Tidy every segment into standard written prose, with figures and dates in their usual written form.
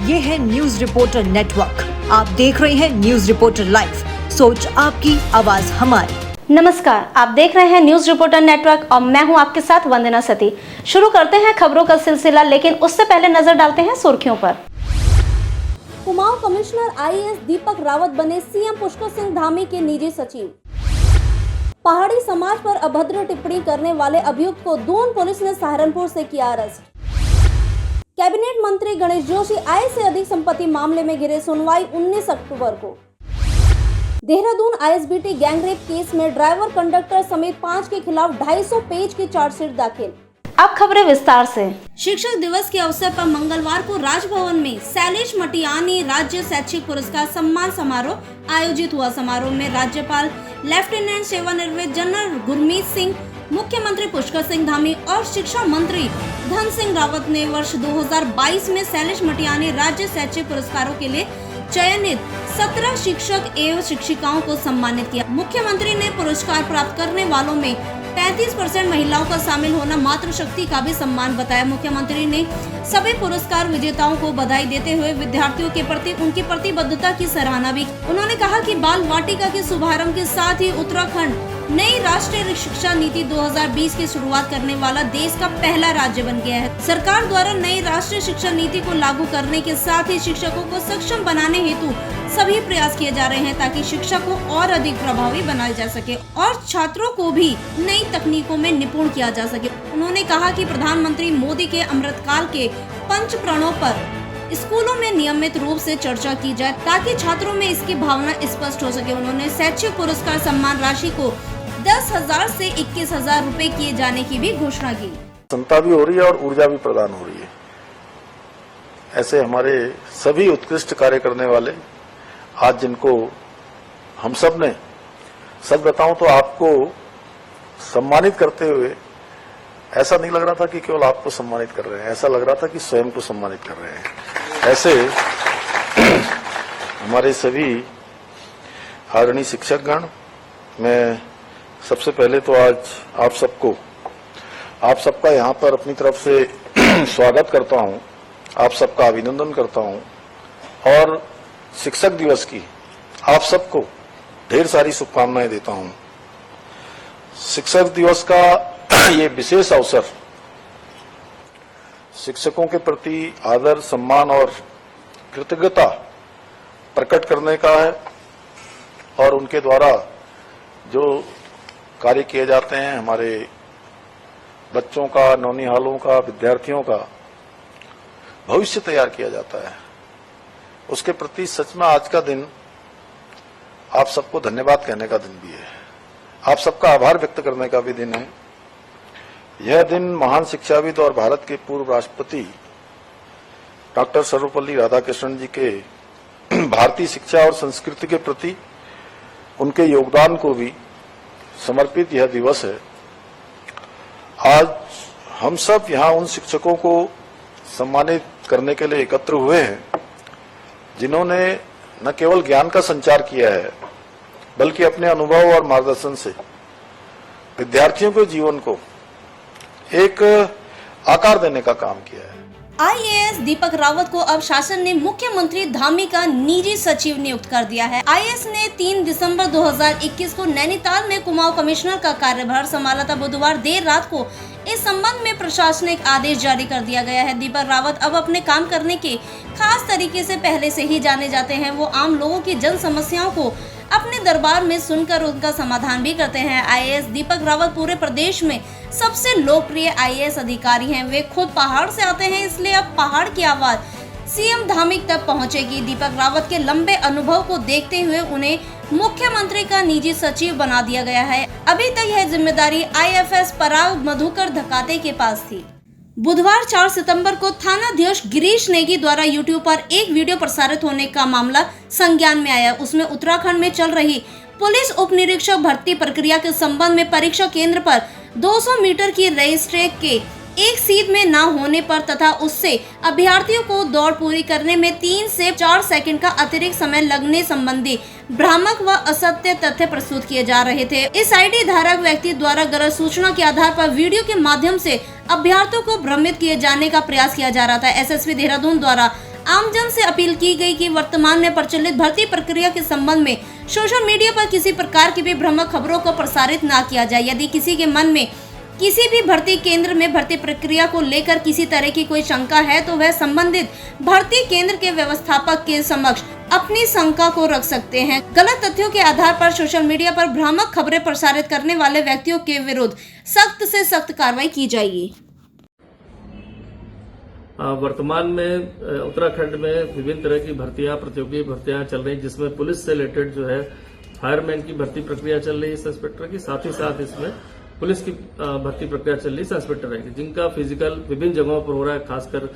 ये है news reporter network. आप देख रहे हैं न्यूज रिपोर्टर लाइव। सोच आपकी, आवाज हमारी। नमस्कार, आप देख रहे हैं न्यूज रिपोर्टर नेटवर्क और मैं हूं आपके साथ वंदना सती। शुरू करते हैं खबरों का सिलसिला, लेकिन उससे पहले नजर डालते हैं सुर्खियों पर। कुमाऊं कमिश्नर आईएएस दीपक रावत बने सीएम पुष्कर सिंह धामी के निजी सचिव। पहाड़ी समाज पर अभद्र टिप्पणी करने वाले अभियुक्त को दून पुलिस ने सहारनपुर से किया अरेस्ट। कैबिनेट मंत्री गणेश जोशी आय से अधिक संपत्ति मामले में गिरे, सुनवाई 19 अक्टूबर को। देहरादून आईएसबीटी गैंगरेप केस में ड्राइवर, कंडक्टर समेत 5 के खिलाफ 250 पेज की चार्जशीट दाखिल। अब खबरें विस्तार से। शिक्षक दिवस के अवसर पर मंगलवार को राजभवन में शैलेश मटियानी राज्य शैक्षिक पुरस्कार सम्मान समारोह आयोजित हुआ। समारोह में राज्यपाल लेफ्टिनेंट सेवानिवृत्त जनरल गुरमीत सिंह, मुख्यमंत्री पुष्कर सिंह धामी और शिक्षा मंत्री धन सिंह रावत ने वर्ष 2022 में शैलेश मटियानी राज्य शैक्षिक पुरस्कारों के लिए चयनित 17 शिक्षक एवं शिक्षिकाओं को सम्मानित किया। मुख्यमंत्री ने पुरस्कार प्राप्त करने वालों में 35% महिलाओं का शामिल होना मातृशक्ति का भी सम्मान बताया। मुख्यमंत्री ने सभी पुरस्कार विजेताओं को बधाई देते हुए विद्यार्थियों के प्रति उनकी प्रतिबद्धता की सराहना भी। उन्होंने कहा कि बाल वाटिका के शुभारंभ के साथ ही उत्तराखंड नई राष्ट्रीय शिक्षा नीति 2020 की शुरुआत करने वाला देश का पहला राज्य बन गया है। सरकार द्वारा नई राष्ट्रीय शिक्षा नीति को लागू करने के साथ ही शिक्षकों को सक्षम बनाने हेतु सभी प्रयास किए जा रहे हैं ताकि शिक्षा को और अधिक प्रभावी बनाया जा सके और छात्रों को भी नई तकनीकों में निपुण किया जा सके। उन्होंने कहा कि प्रधानमंत्री मोदी के अमृतकाल के पंच प्रणों पर स्कूलों में नियमित रूप से चर्चा की जाए ताकि छात्रों में इसकी भावना स्पष्ट हो सके। उन्होंने शैक्षिक पुरस्कार सम्मान राशि को 10,000 से 21,000 रुपए किए जाने की भी घोषणा की। क्षमता भी हो रही है और ऊर्जा भी प्रदान हो रही है। ऐसे हमारे सभी उत्कृष्ट कार्य करने वाले आज जिनको हम सब ने, सच बताऊं तो आपको सम्मानित करते हुए ऐसा नहीं लग रहा था कि केवल आपको सम्मानित कर रहे हैं, ऐसा लग रहा था कि स्वयं को सम्मानित कर रहे हैं। ऐसे हमारे सभी आदरणीय शिक्षकगण, मैं सबसे पहले तो आज आप सबका यहाँ पर अपनी तरफ से स्वागत करता हूँ, आप सबका अभिनंदन करता हूँ और शिक्षक दिवस की आप सबको ढेर सारी शुभकामनाएं देता हूँ। शिक्षक दिवस का ये विशेष अवसर शिक्षकों के प्रति आदर, सम्मान और कृतज्ञता प्रकट करने का है और उनके द्वारा जो कार्य किए जाते हैं, हमारे बच्चों का, नौनिहालों का, विद्यार्थियों का भविष्य तैयार किया जाता है, उसके प्रति सच में आज का दिन आप सबको धन्यवाद कहने का दिन भी है, आप सबका आभार व्यक्त करने का भी दिन है। यह दिन महान शिक्षाविद और भारत के पूर्व राष्ट्रपति डॉक्टर सर्वपल्ली राधाकृष्णन जी के भारतीय शिक्षा और संस्कृति के प्रति उनके योगदान को भी समर्पित यह दिवस है। आज हम सब यहाँ उन शिक्षकों को सम्मानित करने के लिए एकत्र हुए हैं जिन्होंने न केवल ज्ञान का संचार किया है बल्कि अपने अनुभव और मार्गदर्शन से विद्यार्थियों के जीवन को एक आकार देने का काम किया है। आईएएस दीपक रावत को अब शासन ने मुख्यमंत्री धामी का निजी सचिव नियुक्त कर दिया है। आईएएस ने 3 दिसंबर 2021 को नैनीताल में कुमाऊं कमिश्नर का कार्यभार संभाला था। बुधवार देर रात को इस संबंध में प्रशासनिक आदेश जारी कर दिया गया है। दीपक रावत अब अपने काम करने के खास तरीके से पहले से ही जाने जाते हैं। वो आम लोगों की जन समस्याओं को अपने दरबार में सुनकर उनका समाधान भी करते हैं। आईएएस दीपक रावत पूरे प्रदेश में सबसे लोकप्रिय आईएएस अधिकारी हैं। वे खुद पहाड़ से आते हैं, इसलिए अब पहाड़ की आवाज सीएम धामी तक पहुंचेगी। दीपक रावत के लंबे अनुभव को देखते हुए उन्हें मुख्यमंत्री का निजी सचिव बना दिया गया है। अभी तक यह जिम्मेदारी आईएफएस पराग मधुकर धकाते के पास थी। बुधवार 4 सितंबर को थानाध्यक्ष गिरीश नेगी द्वारा यूट्यूब पर एक वीडियो प्रसारित होने का मामला संज्ञान में आया। उसमें उत्तराखंड में चल रही पुलिस उप निरीक्षक भर्ती प्रक्रिया के संबंध में परीक्षा केंद्र पर 200 मीटर की रेस ट्रैक के एक सीट में न होने पर तथा उससे अभ्यर्थियों को दौड़ पूरी करने में 3 से 4 सेकंड का अतिरिक्त समय लगने संबंधी भ्रामक व असत्य तथ्य प्रस्तुत किए जा रहे थे। इस आईडी धारक व्यक्ति द्वारा गलत सूचना के आधार पर वीडियो के माध्यम से अभ्यर्थियों को भ्रमित किए जाने का प्रयास किया जा रहा था। एसएसपी देहरादून द्वारा आमजन से अपील की गई कि वर्तमान में प्रचलित भर्ती प्रक्रिया के संबंध में सोशल मीडिया पर किसी प्रकार की भी भ्रामक खबरों को प्रसारित न किया जाए। यदि किसी के मन में किसी भी भर्ती केंद्र में भर्ती प्रक्रिया को लेकर किसी तरह की कोई शंका है तो वह संबंधित भर्ती केंद्र के व्यवस्थापक के समक्ष अपनी शंका को रख सकते हैं। गलत तथ्यों के आधार पर सोशल मीडिया पर भ्रामक खबरें प्रसारित करने वाले व्यक्तियों के विरुद्ध सख्त से सख्त कार्रवाई की जाएगी। वर्तमान में उत्तराखंड में विभिन्न तरह की भर्तियां, प्रतियोगी भर्तियां चल रही, जिसमें पुलिस से रिलेटेड जो है फायरमैन की भर्ती प्रक्रिया चल रही है सब इंस्पेक्टर की, साथ ही साथ इसमें पुलिस की भर्ती प्रक्रिया चल रही है सब इंस्पेक्टर की, जिनका फिजिकल विभिन्न जगहों पर हो रहा है, खासकर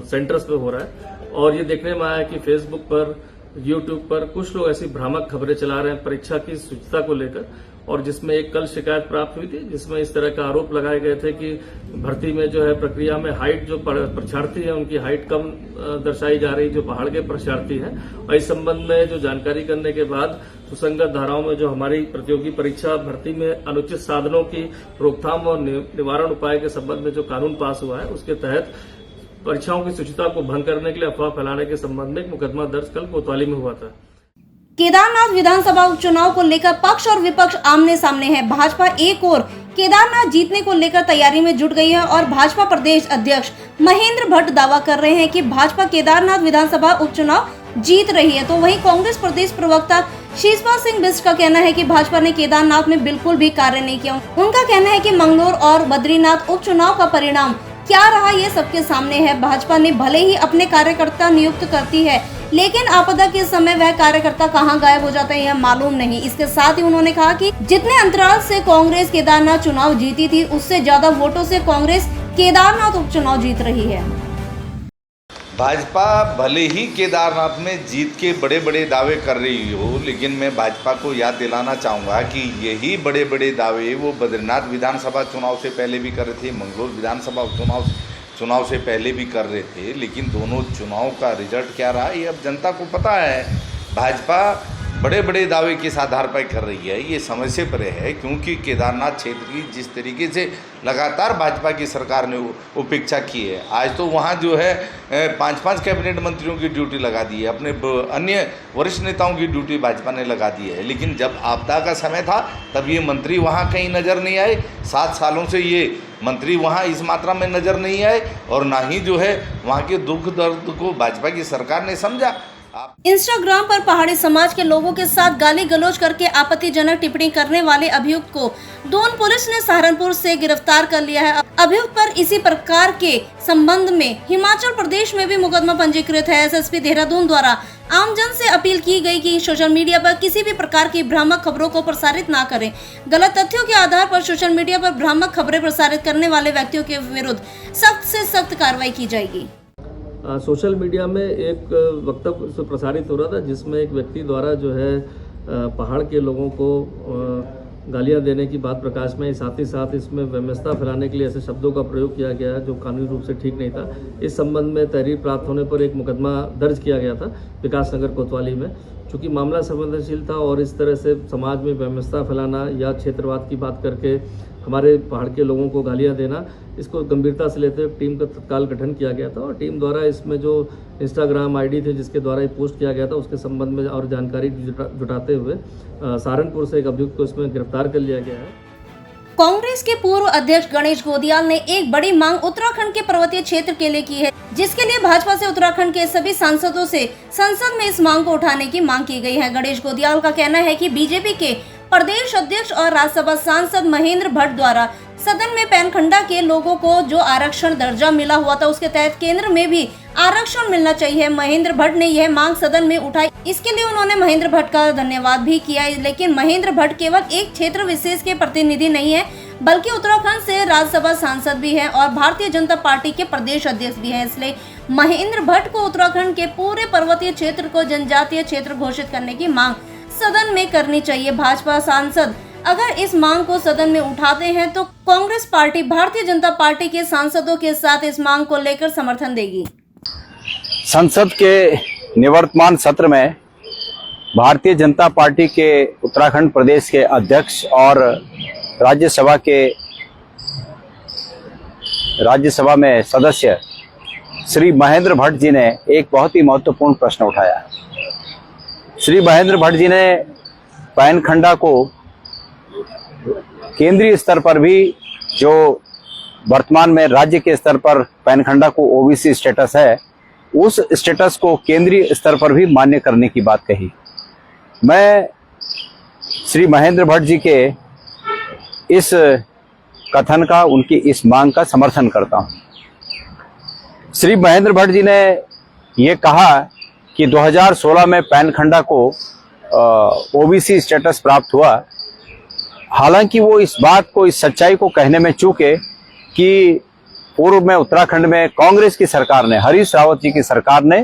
सेंटर्स पे हो रहा है। और ये देखने में आया कि फेसबुक पर, यूट्यूब पर कुछ लोग ऐसी भ्रामक खबरें चला रहे हैं परीक्षा की शुचिता को लेकर, और जिसमें एक कल शिकायत प्राप्त हुई थी जिसमें इस तरह का आरोप लगाए गए थे कि भर्ती में जो है प्रक्रिया में हाइट, जो परीक्षार्थी है उनकी हाइट कम दर्शाई जा रही, जो पहाड़ के परीक्षार्थी हैं। और इस संबंध में जो जानकारी करने के बाद सुसंगत धाराओं में जो हमारी प्रतियोगी परीक्षा भर्ती में अनुचित साधनों की रोकथाम और निवारण उपाय के संबंध में जो कानून पास हुआ है उसके तहत परीक्षाओं की शुचिता को भंग करने के लिए अफवाह फैलाने के संबंध में एक मुकदमा दर्ज कल कोतवाली में हुआ था। केदारनाथ विधानसभा उपचुनाव को लेकर पक्ष और विपक्ष आमने सामने है। भाजपा एक ओर केदारनाथ जीतने को लेकर तैयारी में जुट गई है और भाजपा प्रदेश अध्यक्ष महेंद्र भट्ट दावा कर रहे हैं कि भाजपा केदारनाथ विधानसभा उपचुनाव जीत रही है, तो वहीं कांग्रेस प्रदेश प्रवक्ता शिवपाल सिंह बिष्ट का कहना है कि भाजपा ने केदारनाथ में बिल्कुल भी कार्य नहीं किया। उनका कहना है कि मंगलोर और बद्रीनाथ उपचुनाव का परिणाम क्या रहा ये सबके सामने है। भाजपा ने भले ही अपने कार्यकर्ता नियुक्त करती है, लेकिन आपदा के समय वह कार्यकर्ता कहां गायब हो जाता है यह मालूम नहीं। इसके साथ ही उन्होंने कहा कि जितने अंतराल से कांग्रेस केदारनाथ चुनाव जीती थी उससे ज्यादा वोटों से कांग्रेस केदारनाथ उपचुनाव जीत रही है। भाजपा भले ही केदारनाथ में जीत के बड़े बड़े दावे कर रही हो, लेकिन मैं भाजपा को याद दिलाना चाहूँगा कि यही बड़े बड़े दावे वो बद्रीनाथ विधानसभा चुनाव से पहले भी कर रहे थे, मंगलोर विधानसभा चुनाव से पहले भी कर रहे थे। लेकिन दोनों चुनाव का रिजल्ट क्या रहा ये अब जनता को पता है। भाजपा बड़े बड़े दावे किस आधार पर कर रही है ये समझ से परे है, क्योंकि केदारनाथ क्षेत्र की जिस तरीके से लगातार भाजपा की सरकार ने उपेक्षा की है, आज तो वहाँ जो है 5-5 कैबिनेट मंत्रियों की ड्यूटी लगा दी है, अपने अन्य वरिष्ठ नेताओं की ड्यूटी भाजपा ने लगा दी है। लेकिन जब आपदा का समय था तब ये मंत्री वहाँ कहीं नज़र नहीं आए। 7 सालों से ये मंत्री वहाँ इस मात्रा में नज़र नहीं आए और ना ही जो है वहाँ के दुख दर्द को भाजपा की सरकार ने समझा। इंस्टाग्राम पर पहाड़ी समाज के लोगों के साथ गाली गलौज करके आपत्तिजनक टिप्पणी करने वाले अभियुक्त को दोन पुलिस ने सहारनपुर से गिरफ्तार कर लिया है। अभियुक्त पर इसी प्रकार के संबंध में हिमाचल प्रदेश में भी मुकदमा पंजीकृत है। एसएसपी देहरादून द्वारा आमजन से अपील की गई कि सोशल मीडिया पर किसी भी प्रकार की भ्रामक खबरों को प्रसारित ना करें। गलत तथ्यों के आधार पर सोशल मीडिया पर भ्रामक खबरें प्रसारित करने वाले व्यक्तियों के विरुद्ध सख्त से सख्त कार्रवाई की जाएगी। सोशल मीडिया में एक वक्तव्य प्रसारित हो रहा था जिसमें एक व्यक्ति द्वारा जो है पहाड़ के लोगों को गालियां देने की बात प्रकाश में, साथ ही साथ इसमें व्यवस्था फैलाने के लिए ऐसे शब्दों का प्रयोग किया गया है जो कानूनी रूप से ठीक नहीं था। इस संबंध में तहरीर प्राप्त होने पर एक मुकदमा दर्ज किया गया था विकास नगर कोतवाली में। चूँकि मामला संवेदनशील था और इस तरह से समाज में व्यवस्था फैलाना या क्षेत्रवाद की बात करके हमारे पहाड़ के लोगों को गालियां देना, इसको गंभीरता से लेते हुए टीम का तत्काल गठन किया गया था और टीम द्वारा इसमें जो इंस्टाग्राम आईडी थे जिसके द्वारा ये पोस्ट किया गया था उसके संबंध में और जानकारी जुटाते हुए सहारनपुर से एक अभियुक्त को इसमें गिरफ्तार कर लिया गया है। कांग्रेस के पूर्व अध्यक्ष गणेश गोदियाल ने एक बड़ी मांग उत्तराखंड के पर्वतीय क्षेत्र के लिए की है, जिसके लिए भाजपा से उत्तराखंड के सभी सांसदों से संसद में इस मांग को उठाने की मांग की गई है। गणेश गोदियाल का कहना है कि बीजेपी के प्रदेश अध्यक्ष और राज्यसभा सांसद महेंद्र भट्ट द्वारा सदन में पैनखंडा के लोगों को जो आरक्षण दर्जा मिला हुआ था उसके तहत केंद्र में भी आरक्षण मिलना चाहिए। महेंद्र भट्ट ने यह मांग सदन में उठाई, इसके लिए उन्होंने महेंद्र भट्ट का धन्यवाद भी किया। लेकिन महेंद्र भट्ट केवल एक क्षेत्र विशेष के प्रतिनिधि नहीं है, बल्कि उत्तराखंड से राज्यसभा सांसद भी है और भारतीय जनता पार्टी के प्रदेश अध्यक्ष भी है। इसलिए महेंद्र भट्ट को उत्तराखंड के पूरे पर्वतीय क्षेत्र को जनजातीय क्षेत्र घोषित करने की मांग सदन में करनी चाहिए। भाजपा सांसद अगर इस मांग को सदन में उठाते हैं तो कांग्रेस पार्टी भारतीय जनता पार्टी के सांसदों के साथ इस मांग को लेकर समर्थन देगी। संसद के निवर्तमान सत्र में भारतीय जनता पार्टी के उत्तराखंड प्रदेश के अध्यक्ष और राज्यसभा में सदस्य श्री महेंद्र भट्ट जी ने एक बहुत ही महत्वपूर्ण प्रश्न उठाया। श्री महेंद्र भट्ट जी ने पैन खंडा को केंद्रीय स्तर पर भी, जो वर्तमान में राज्य के स्तर पर पैन खंडा को ओबीसी स्टेटस है, उस स्टेटस को केंद्रीय स्तर पर भी मान्य करने की बात कही। मैं श्री महेंद्र भट्ट जी के इस कथन का, उनकी इस मांग का समर्थन करता हूं। श्री महेंद्र भट्ट जी ने ये कहा कि 2016 में पैन खंडा को ओबीसी स्टेटस प्राप्त हुआ। हालांकि वो इस बात को, इस सच्चाई को कहने में चूके कि पूर्व में उत्तराखंड में कांग्रेस की सरकार ने, हरीश रावत जी की सरकार ने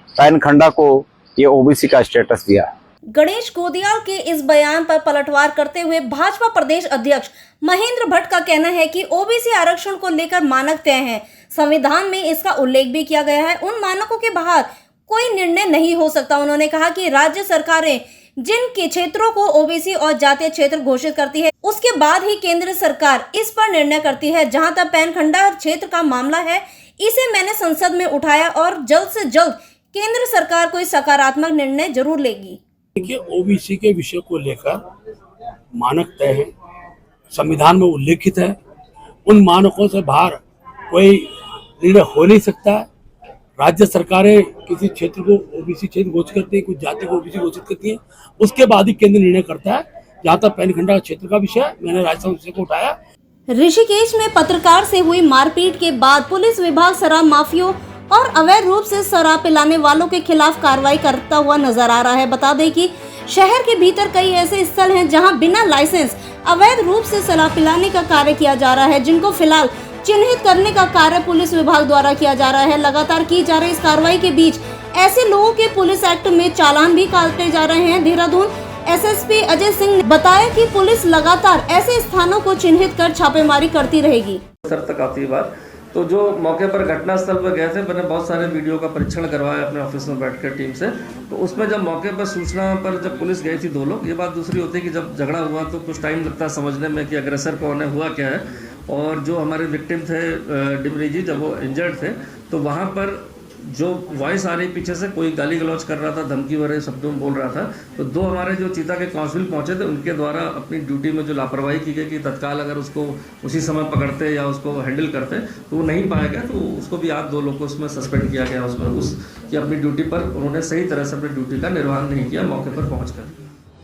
पैन खंडा को ये ओबीसी का स्टेटस दिया। गणेश गोदियाल के इस बयान पर पलटवार करते हुए भाजपा प्रदेश अध्यक्ष महेंद्र भट्ट का कहना है कि ओबीसी आरक्षण को लेकर मानक तय हैं। संविधान में इसका उल्लेख भी किया गया है। उन मानकों के बाहर कोई निर्णय नहीं हो सकता। उन्होंने कहा कि राज्य सरकारें जिन के क्षेत्रों को ओबीसी और जातीय क्षेत्र घोषित करती है, उसके बाद ही केंद्र सरकार इस पर निर्णय करती है। जहां तक पैन खंडा क्षेत्र का मामला है, इसे मैंने संसद में उठाया और जल्द से जल्द केंद्र सरकार कोई सकारात्मक निर्णय जरूर लेगी। देखिए, ओबीसी के विषय को लेकर मानक तय है, संविधान में उल्लेखित है। उन मानकों से बाहर कोई निर्णय हो नहीं सकता है। राज्य सरकारें किसी क्षेत्र को ओबीसी क्षेत्र घोषित करती है, कुछ जाति को ओबीसी घोषित करती है, उसके बाद ही केंद्र निर्णय करता है। जहाँ तक पैन खंडा क्षेत्र का विषय, मैंने राज्यसभा विषय को उठाया। ऋषिकेश में पत्रकार से हुई मारपीट के बाद पुलिस विभाग शराब माफियों और अवैध रूप से शराब पिलाने वालों के खिलाफ कार्रवाई करता हुआ नजर आ रहा है। बता दें कि शहर के भीतर कई ऐसे स्थल हैं जहां बिना लाइसेंस अवैध रूप से शराब पिलाने का कार्य किया जा रहा है, जिनको फिलहाल चिन्हित करने का कार्य पुलिस विभाग द्वारा किया जा रहा है। लगातार की जा रही इस कार्रवाई के बीच ऐसे लोगों के पुलिस एक्ट में चालान भी काटे जा रहे हैं। देहरादून एसएसपी अजय सिंह ने बताया कि पुलिस लगातार ऐसे स्थानों को चिन्हित कर छापेमारी करती रहेगी। सर तक आती बात तो जो मौके पर घटनास्थल पर गए थे, मैंने बहुत सारे वीडियो का परीक्षण करवाया अपने ऑफिस में बैठकर टीम से। तो उसमें जब मौके पर सूचना पर जब पुलिस गई थी 2 लोग, ये बात दूसरी होती है कि जब झगड़ा हुआ तो कुछ टाइम लगता है समझने में कि अग्रेसर कौन है, हुआ क्या है। और जो हमारे विक्टिम थे डिमरी जी, जब वो इंजर्ड थे, तो वहाँ पर जो वॉइस आ रही पीछे से, कोई गाली गलौज कर रहा था, धमकी भरे शब्दों में बोल रहा था। तो 2 हमारे जो चीता के कांस्टेबल पहुंचे थे, उनके द्वारा अपनी ड्यूटी में जो लापरवाही की गई कि तत्काल अगर उसको उसी समय पकड़ते या उसको हैंडल करते तो वो नहीं पाया गया। तो उसको भी आज 2 लोग को उसमें सस्पेंड किया गया उसमें, उसकी अपनी ड्यूटी पर उन्होंने सही तरह से अपनी ड्यूटी का निर्वहन नहीं किया मौके पर पहुँच।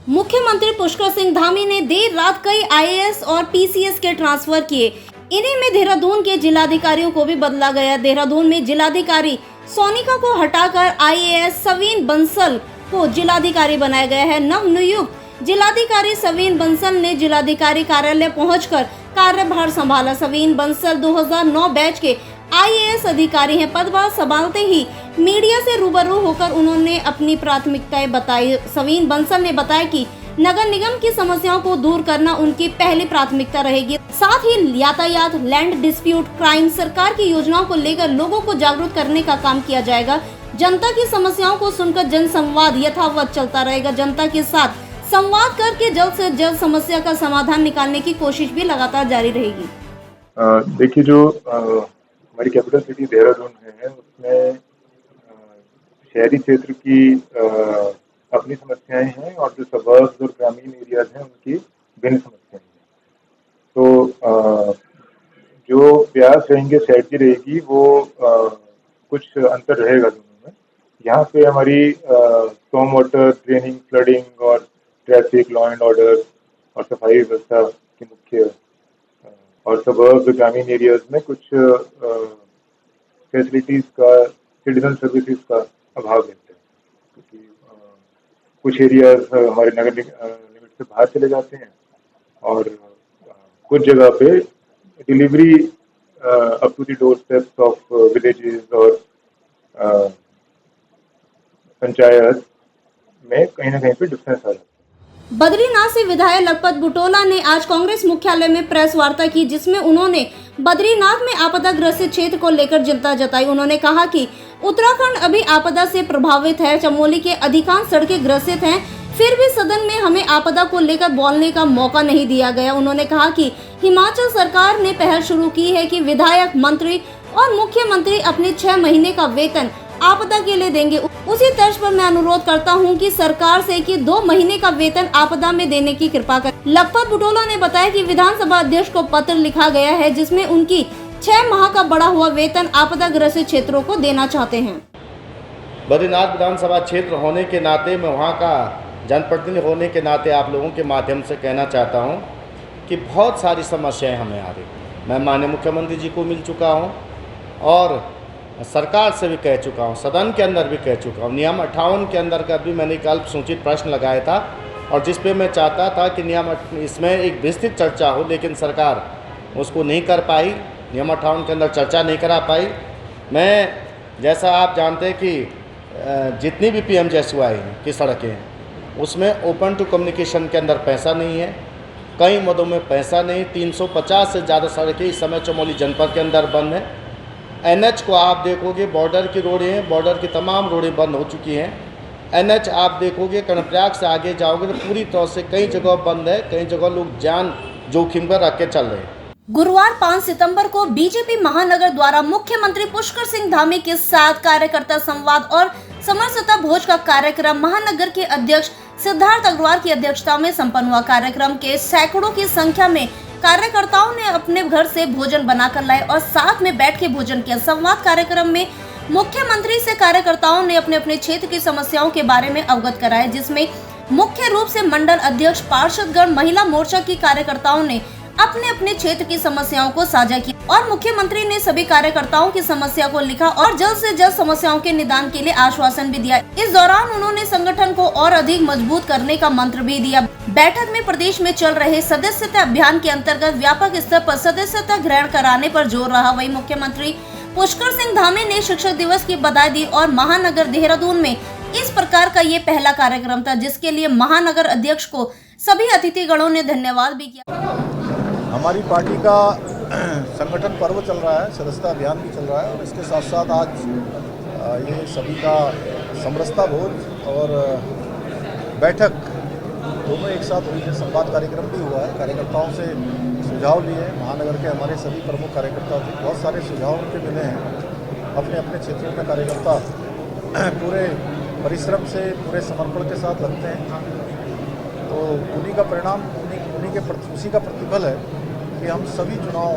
मुख्यमंत्री पुष्कर सिंह धामी ने देर रात कई IAS और PCS के ट्रांसफर किए। इन्हीं में देहरादून के जिलाधिकारियों को भी बदला गया। देहरादून में जिलाधिकारी सोनिका को हटाकर IAS सवीन बंसल को जिलाधिकारी बनाया गया है। नवनियुक्त जिलाधिकारी सवीन बंसल ने जिलाधिकारी कार्यालय पहुंचकर कार्यभार संभाला। सवीन बंसल 2009 बैच के IAS अधिकारी हैं। पदभार संभालते ही मीडिया से रूबरू होकर उन्होंने अपनी प्राथमिकताएं बताई। सवीन बंसल ने बताया कि नगर निगम की समस्याओं को दूर करना उनकी पहली प्राथमिकता रहेगी। साथ ही यातायात, लैंड डिस्प्यूट, क्राइम, सरकार की योजनाओं को लेकर लोगों को जागरूक करने का काम किया जाएगा। जनता की समस्याओं को सुनकर जन संवाद यथावत चलता रहेगा। जनता के साथ संवाद करके जल्द से जल्द समस्या का समाधान निकालने की कोशिश भी लगातार जारी रहेगी। देखिए, जो हमारी कैपिटल सिटी देहरादून है, उसमें शहरी क्षेत्र की अपनी समस्याएं हैं और जो सबर्ब्स और ग्रामीण एरियाज हैं उनकी भिन्न समस्याएं हैं। तो जो प्रयास रहेंगे, स्ट्रेटजी रहेगी, वो कुछ अंतर रहेगा दोनों में। यहाँ पे हमारी स्टॉर्म वाटर, ड्रेनिंग, फ्लडिंग और ट्रैफिक, लॉ एंड ऑर्डर और सफाई व्यवस्था की मुख्य, और सबर्ब्स ग्रामीण एरियाज में कुछ फैसिलिटीज का, सिटीजन सर्विसेज का अभाव रहता है, क्योंकि कुछ एरियाज हमारे नगर लिमिट से बाहर चले जाते हैं और कुछ जगह पे delivery up to the door steps of villages और पंचायत में कहीं ना कहीं पे डिफरेंस आ जाता है। बद्रीनाथ से विधायक लखपत बुटोला ने आज कांग्रेस मुख्यालय में प्रेस वार्ता की, जिसमें उन्होंने बद्रीनाथ में आपदा ग्रसित क्षेत्र को लेकर चिंता जताई। उन्होंने कहा कि उत्तराखंड अभी आपदा से प्रभावित है। चमोली के अधिकांश सड़कें ग्रसित हैं, फिर भी सदन में हमें आपदा को लेकर बोलने का मौका नहीं दिया गया। उन्होंने कहा कि हिमाचल सरकार ने पहल शुरू की है कि विधायक, मंत्री और मुख्यमंत्री अपने 6 महीने का वेतन आपदा के लिए देंगे। उसी तर्ज पर मैं अनुरोध करता हूं कि सरकार से कि 2 महीने का वेतन आपदा में देने की कृपा करें। लखपत बुटोला ने बताया कि विधानसभा अध्यक्ष को पत्र लिखा गया है जिसमें उनकी 6 माह का बढ़ा हुआ वेतन आपदाग्रस्त क्षेत्रों को देना चाहते हैं। बद्रीनाथ विधानसभा क्षेत्र होने के नाते, मैं वहाँ का जनप्रतिनिधि होने के नाते आप लोगों के माध्यम से कहना चाहता हूँ कि बहुत सारी समस्याएं हमें आ रही। मैं माननीय मुख्यमंत्री जी को मिल चुका हूँ और सरकार से भी कह चुका हूँ, सदन के अंदर भी कह चुका हूँ। नियम 58 के अंदर का भी मैंने एक अल्प सूचित प्रश्न लगाया था और जिस पे मैं चाहता था कि इसमें एक विस्तृत चर्चा हो, लेकिन सरकार उसको नहीं कर पाई, नियम 58 के अंदर चर्चा नहीं करा पाई। मैं, जैसा आप जानते हैं कि जितनी भी PMJSY की सड़कें हैं उसमें ओपन टू कम्युनिकेशन के अंदर पैसा नहीं है, कई मदों में पैसा नहीं। 350 से ज़्यादा सड़कें इस समय चमोली जनपद के अंदर बंद हैं। NH को आप देखोगे, बॉर्डर की रोडें हैं, बॉर्डर की तमाम रोडें बंद हो चुकी हैं। NH आप देखोगे, कर्णप्रयाग से आगे जाओगे तो पूरी तरह से कई जगह बंद है, कई जगह लोग जान जोखिम पर रख के चल रहे हैं। गुरुवार 5 सितंबर को बीजेपी महानगर द्वारा मुख्यमंत्री पुष्कर सिंह धामी के साथ कार्यकर्ता संवाद और समरसता भोज का कार्यक्रम महानगर के अध्यक्ष सिद्धार्थ अग्रवाल की अध्यक्षता में संपन्न हुआ। कार्यक्रम के सैकड़ों की संख्या में कार्यकर्ताओं ने अपने घर से भोजन बनाकर लाए और साथ में बैठ के भोजन किया। संवाद कार्यक्रम में मुख्यमंत्री से कार्यकर्ताओं ने अपने अपने क्षेत्र की समस्याओं के बारे में अवगत कराया, जिसमें मुख्य रूप से मंडल अध्यक्ष, पार्षदगण, महिला मोर्चा की कार्यकर्ताओं ने अपने अपने क्षेत्र की समस्याओं को साझा किया और मुख्यमंत्री ने सभी कार्यकर्ताओं की समस्या को लिखा और जल्द से जल्द समस्याओं के निदान के लिए आश्वासन भी दिया। इस दौरान उन्होंने संगठन को और अधिक मजबूत करने का मंत्र भी दिया। बैठक में प्रदेश में चल रहे सदस्यता अभियान के अंतर्गत व्यापक स्तर पर सदस्यता ग्रहण कराने पर जोर रहा। वहीं मुख्यमंत्री पुष्कर सिंह धामी ने शिक्षक दिवस की बधाई दी और महानगर देहरादून में इस प्रकार का ये पहला कार्यक्रम था, जिसके लिए महानगर अध्यक्ष को सभी अतिथिगणों ने धन्यवाद भी किया। हमारी पार्टी का संगठन पर्व चल रहा है, सदस्यता अभियान भी चल रहा है और इसके साथ साथ आज ये सभी का समरसता भोज और बैठक दोनों एक साथ हुई है। संवाद कार्यक्रम भी हुआ है, कार्यकर्ताओं से सुझाव लिए। महानगर के हमारे सभी प्रमुख कार्यकर्ता थे, बहुत सारे सुझाव उनके मिले हैं। अपने अपने क्षेत्रों में कार्यकर्ता पूरे परिश्रम से, पूरे समर्पण के साथ लगते हैं, तो उन्हीं का परिणाम, उसी का प्रतिफल है कि हम सभी चुनाव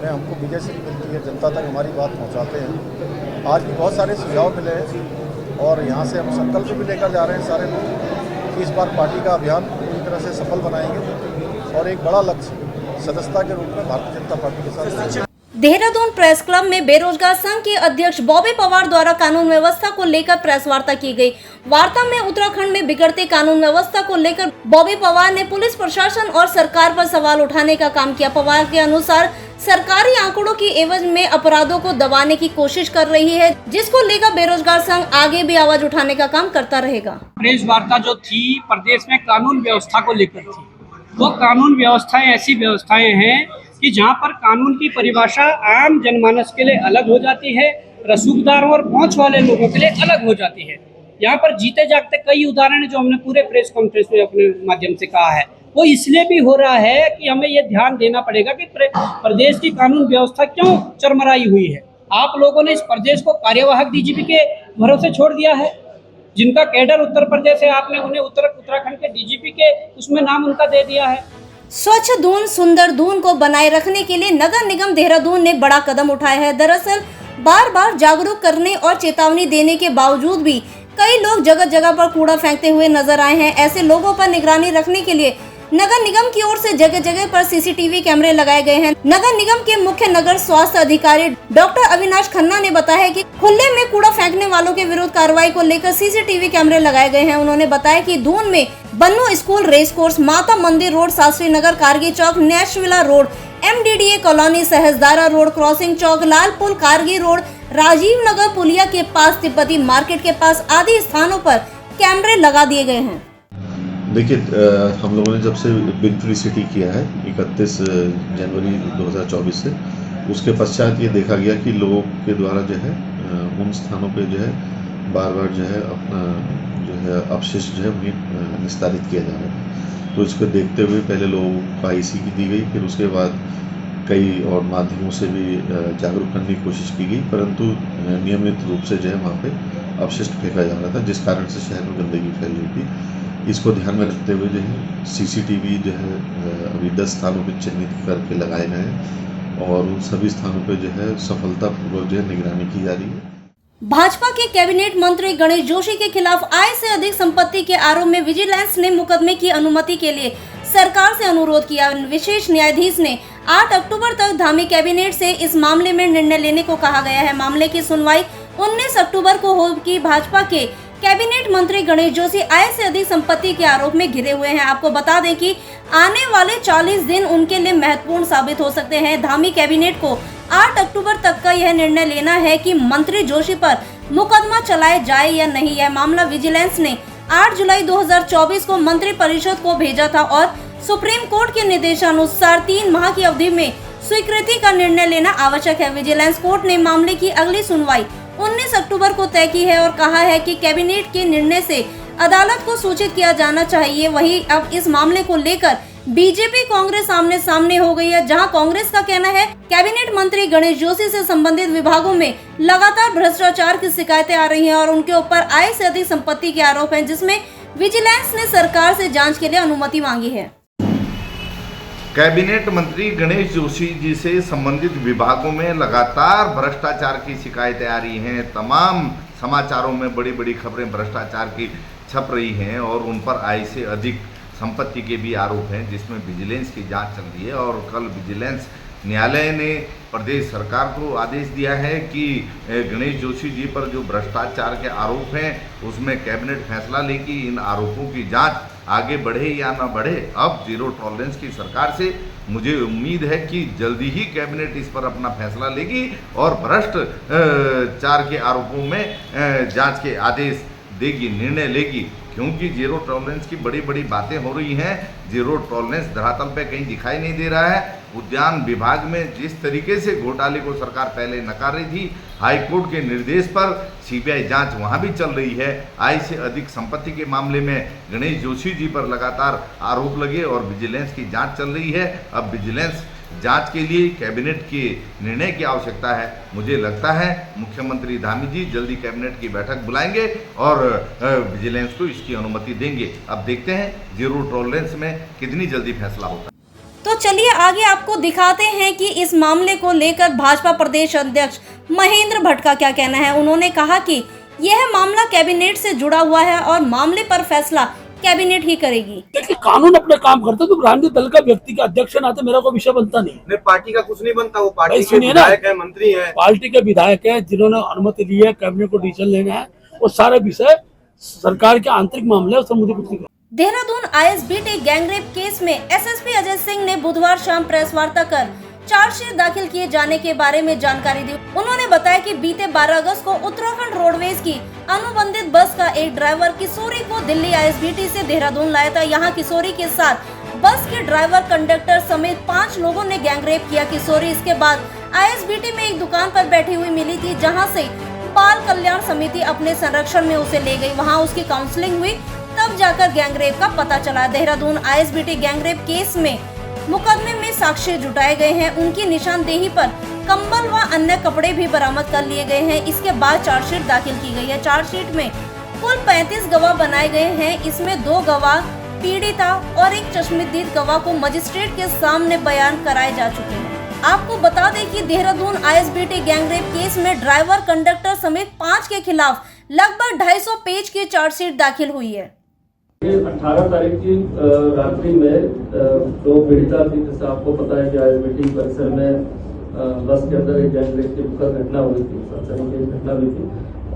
में हमको विजय से मिलती है, जनता तक हमारी बात पहुंचाते हैं। आज भी बहुत सारे सुझाव मिले हैं और यहाँ से हम संकल्प भी लेकर जा रहे हैं सारे लोग कि इस बार पार्टी का अभियान पूरी तरह से सफल बनाएंगे और एक बड़ा लक्ष्य सदस्यता के रूप में भारतीय जनता पार्टी के साथ। देहरादून प्रेस क्लब में बेरोजगार संघ के अध्यक्ष बॉबी पवार द्वारा कानून व्यवस्था को लेकर प्रेस वार्ता की गई। वार्ता में उत्तराखंड में बिगड़ती कानून व्यवस्था को लेकर बॉबी पवार ने पुलिस प्रशासन और सरकार पर सवाल उठाने का काम किया। पवार के अनुसार सरकारी आंकड़ों की एवज में अपराधों को दबाने की कोशिश कर रही है, जिसको लेकर बेरोजगार संघ आगे भी आवाज उठाने का काम करता रहेगा। प्रेस वार्ता जो थी प्रदेश में कानून व्यवस्था को लेकर थी, वो कानून व्यवस्थाएं ऐसी व्यवस्थाएं हैं कि जहां पर कानून की परिभाषा आम जनमानस के लिए अलग हो जाती है, रसूखदारों और पहुंच वाले लोगों के लिए अलग हो जाती है। यहाँ पर जीते जागते कई उदाहरण जो हमने पूरे प्रेस कॉन्फ्रेंस में अपने माध्यम से कहा है, वो इसलिए भी हो रहा है कि हमें ये ध्यान देना पड़ेगा कि प्रदेश की कानून व्यवस्था क्यों चरमराई हुई है। आप लोगों ने इस प्रदेश को कार्यवाहक DGP के भरोसे छोड़ दिया है, जिनका कैडर उत्तर प्रदेश है, आपने उन्हें उत्तराखंड के DGP के उसमें नाम उनका दे दिया है। स्वच्छ दून सुंदर दून को बनाए रखने के लिए नगर निगम देहरादून ने बड़ा कदम उठाया है। दरअसल बार बार जागरूक करने और चेतावनी देने के बावजूद भी कई लोग जगह जगह पर कूड़ा फेंकते हुए नजर आए हैं। ऐसे लोगों पर निगरानी रखने के लिए नगर निगम की ओर से जगह जगह पर CCTV कैमरे लगाए गए हैं। नगर निगम के मुख्य नगर स्वास्थ्य अधिकारी डॉक्टर अविनाश खन्ना ने बताया कि खुले में कूड़ा फेंकने वालों के विरुद्ध कार्रवाई को लेकर CCTV कैमरे लगाए गए हैं। उन्होंने बताया कि दून में बन्नू school, race course, Mata Mandir road, Shastri Nagar, Kargi Chowk, Neshvilla road, MDDA colony, Sahajdara road, crossing Chowk, Lal Pul, Kargi road, Rajiv Nagar Puliya के पास, तिब्बती मार्केट के पास आदि स्थानों पर कैमरे लगा दिए गए हैं। देखिए, हम लोगों ने जब से बिग फ्री सिटी किया है 31 जनवरी 2024 से, उसके पश्चात ये देखा गया कि लोगों के द्वारा जो है उन स्थानों पे जो है बार बार जो है अपना जो है अपशिष्ट जो है उन्हें निस्तारित किया जा रहा है। तो इसको देखते हुए पहले लोगों को IC की दी गई, फिर उसके बाद कई और माध्यमों से भी जागरूक करने की कोशिश की गई, परंतु नियमित रूप से जो है वहाँ पे अपशिष्ट फेंका जा रहा था, जिस कारण से शहर में गंदगी फैल रही थी। इसको ध्यान में रखते हुए जो है CCTV जो है अभी 10 स्थानों पर चिन्हित करके लगाए गए हैं और उन सभी स्थानों पर जो है सफलतापूर्वक जो है निगरानी की जा रही है। भाजपा के कैबिनेट मंत्री गणेश जोशी के खिलाफ आय से अधिक संपत्ति के आरोप में विजिलेंस ने मुकदमे की अनुमति के लिए सरकार से अनुरोध किया। विशेष न्यायाधीश ने 8 अक्टूबर तक धामी कैबिनेट से इस मामले में निर्णय लेने को कहा गया है। मामले की सुनवाई 19 अक्टूबर को होगी। भाजपा के कैबिनेट मंत्री गणेश जोशी आय से अधिक संपत्ति के आरोप में घिरे हुए हैं। आपको बता दें कि आने वाले 40 दिन उनके लिए महत्वपूर्ण साबित हो सकते हैं। धामी कैबिनेट को 8 अक्टूबर तक का यह निर्णय लेना है कि मंत्री जोशी पर मुकदमा चलाया जाए या नहीं। यह मामला विजिलेंस ने 8 जुलाई 2024 को मंत्री परिषद को भेजा था और सुप्रीम कोर्ट के निर्देशानुसार 3 माह की अवधि में स्वीकृति का निर्णय लेना आवश्यक है। विजिलेंस कोर्ट ने मामले की अगली सुनवाई 19 अक्टूबर को तय की है और कहा है कि कैबिनेट के निर्णय से अदालत को सूचित किया जाना चाहिए। वहीं अब इस मामले को लेकर बीजेपी कांग्रेस आमने सामने हो गई है, जहां कांग्रेस का कहना है कैबिनेट मंत्री गणेश जोशी से संबंधित विभागों में लगातार भ्रष्टाचार की शिकायतें आ रही हैं और उनके ऊपर आय से अधिक संपत्ति के आरोप हैं, जिसमें विजिलेंस ने सरकार से जांच के लिए अनुमति मांगी है। कैबिनेट मंत्री गणेश जोशी जी से संबंधित विभागों में लगातार भ्रष्टाचार की शिकायतें आ रही हैं। तमाम समाचारों में बड़ी बड़ी खबरें भ्रष्टाचार की छप रही हैं और उन पर आय से अधिक संपत्ति के भी आरोप हैं, जिसमें विजिलेंस की जांच चल रही है। और कल विजिलेंस न्यायालय ने प्रदेश सरकार को आदेश दिया है कि गणेश जोशी जी पर जो भ्रष्टाचार के आरोप हैं उसमें कैबिनेट फैसला ले कि इन आरोपों की जांच आगे बढ़े या ना बढ़े। अब जीरो टॉलरेंस की सरकार से मुझे उम्मीद है कि जल्दी ही कैबिनेट इस पर अपना फैसला लेगी और भ्रष्टाचार के आरोपों में जांच के आदेश देगी, निर्णय लेगी, क्योंकि जीरो टॉलरेंस की बड़ी बड़ी बातें हो रही हैं। जीरो टॉलरेंस धरातल पे कहीं दिखाई नहीं दे रहा है। उद्यान विभाग में जिस तरीके से घोटाले को सरकार पहले नकार रही थी, हाई कोर्ट के निर्देश पर सीबीआई जांच वहां भी चल रही है। आय से अधिक संपत्ति के मामले में गणेश जोशी जी पर लगातार आरोप लगे और विजिलेंस की जांच चल रही है। अब विजिलेंस जांच के लिए कैबिनेट के निर्णय की आवश्यकता है। मुझे लगता है मुख्यमंत्री धामी जी जल्दी कैबिनेट की बैठक बुलाएंगे और विजिलेंस को इसकी अनुमति देंगे। अब देखते हैं जीरो टॉलरेंस में कितनी जल्दी फैसला होता है। तो चलिए आगे आपको दिखाते हैं कि इस मामले को लेकर भाजपा प्रदेश अध्यक्ष महेंद्र भट्ट का क्या कहना है। उन्होंने कहा कि यह मामला कैबिनेट से जुड़ा हुआ है और मामले पर फैसला कैबिनेट ही करेगी। देखिए, कानून अपने काम करता है, तो राजनीतिक दल का व्यक्ति का अध्यक्ष नाते मेरा कोई विषय बनता नहीं। पार्टी का कुछ नहीं बनता, वो पार्टी के विधायक है, मंत्री है, पार्टी के विधायक है जिन्होंने अनुमति ली है कैबिनेट को डिसीजन लेना है। वो सारे विषय सरकार के आंतरिक मामले है, उससे मुझे कुछ नहीं। देहरादून ISBT गैंगरेप केस में SSP अजय सिंह ने बुधवार शाम प्रेस वार्ता कर चार्जशीट दाखिल किए जाने के बारे में जानकारी दी। उन्होंने बताया कि बीते 12 अगस्त को उत्तराखंड रोडवेज की अनुबंधित बस का एक ड्राइवर किशोरी को दिल्ली ISBT से देहरादून लाया था। यहाँ किशोरी के साथ बस के ड्राइवर, कंडक्टर समेत 5 लोगों ने गैंगरेप किया। किशोरी इसके बाद ISBT में एक दुकान पर बैठी हुई मिली थी, जहाँ से बाल कल्याण समिति अपने संरक्षण में उसे ले गई। वहाँ उसकी काउंसलिंग हुई, तब जाकर गैंगरेप का पता चला। देहरादून ISBT गैंगरेप केस में मुकदमे में साक्ष्य जुटाए गए हैं। उनकी निशानदेही पर कंबल व अन्य कपड़े भी बरामद कर लिए गए हैं। इसके बाद चार्जशीट दाखिल की गई है। चार्जशीट में कुल 35 गवाह बनाए गए हैं। इसमें 2 गवाह पीड़िता और एक चश्मदीद गवाह को मजिस्ट्रेट के सामने बयान कराए जा चुके हैं। आपको बता दें कि देहरादून ISBT गैंगरेप केस में ड्राइवर, कंडक्टर समेत 5 के खिलाफ लगभग 250 पेज की चार्जशीट दाखिल हुई है। 18 तारीख की रात्रि में 2 पीड़िता थी, जैसे आपको पता है कि ISBT परिसर में बस के अंदर एक गैंगरेप की दुखद घटना हुई थी, सनसनीखेज घटना हुई थी।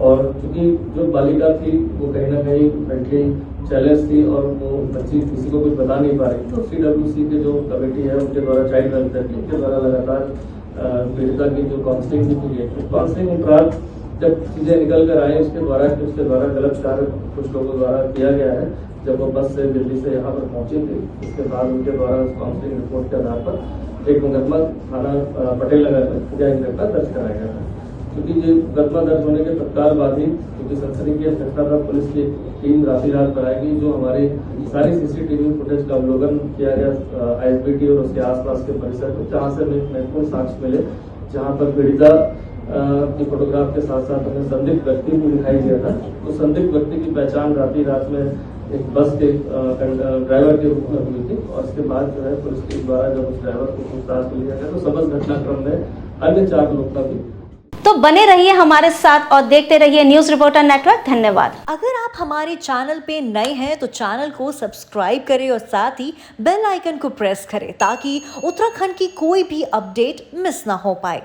और चूंकि जो बालिका थी वो कहीं ना कहीं मेंटली चैलेंज थी और वो बच्ची किसी को कुछ बता नहीं पा रही, तो CWC के जो कमेटी है उनके द्वारा, चाइल्ड वेलफेयर की, उनके द्वारा लगातार पीड़िता की जो काउंसलिंग की गई है, काउंसलिंग उपरांत जब चीजें निकल कर आए उसके द्वारा गलत कार्य कुछ लोगों द्वारा किया गया है। जब वो बस से दिल्ली से यहाँ पर पहुंची थी, उसके बाद उनके द्वारा उस काउंसलिंग रिपोर्ट के आधार पर एक मुकदमा थाना पटेल नगर में गैंगरेप का दर्ज कराया गया था। क्योंकि ये मुकदमा दर्ज होने के तत्काल बाद ही क्योंकि सनसनी की घटना पर पुलिस की टीम रात बनाएगी, जो हमारी सारी सीसीटीवी फुटेज का अवलोकन किया गया आईएसबीटी और उसके आसपास के परिसर में, जहां से महत्वपूर्ण साक्ष्य मिले, जहां पर पीड़िता की फोटोग्राफ के साथ साथ हमें संदिग्ध व्यक्ति भी दिखाई दिया था। तो संदिग्ध व्यक्ति की पहचान रात में एक बस के ड्राइवर के रूप में हुई थी और इसके बाद जो है पुलिस के द्वारा जब उस ड्राइवर को पूछताछ में लिया गया तो समस्त घटनाक्रम में अन्य 4 लोग का भी। तो बने रहिए हमारे साथ और देखते रहिए न्यूज रिपोर्टर नेटवर्क। धन्यवाद। अगर आप हमारे चैनल पे नए हैं तो चैनल को सब्सक्राइब करें और साथ ही बेल आइकन को प्रेस करें ताकि उत्तराखंड की कोई भी अपडेट मिस ना हो पाए।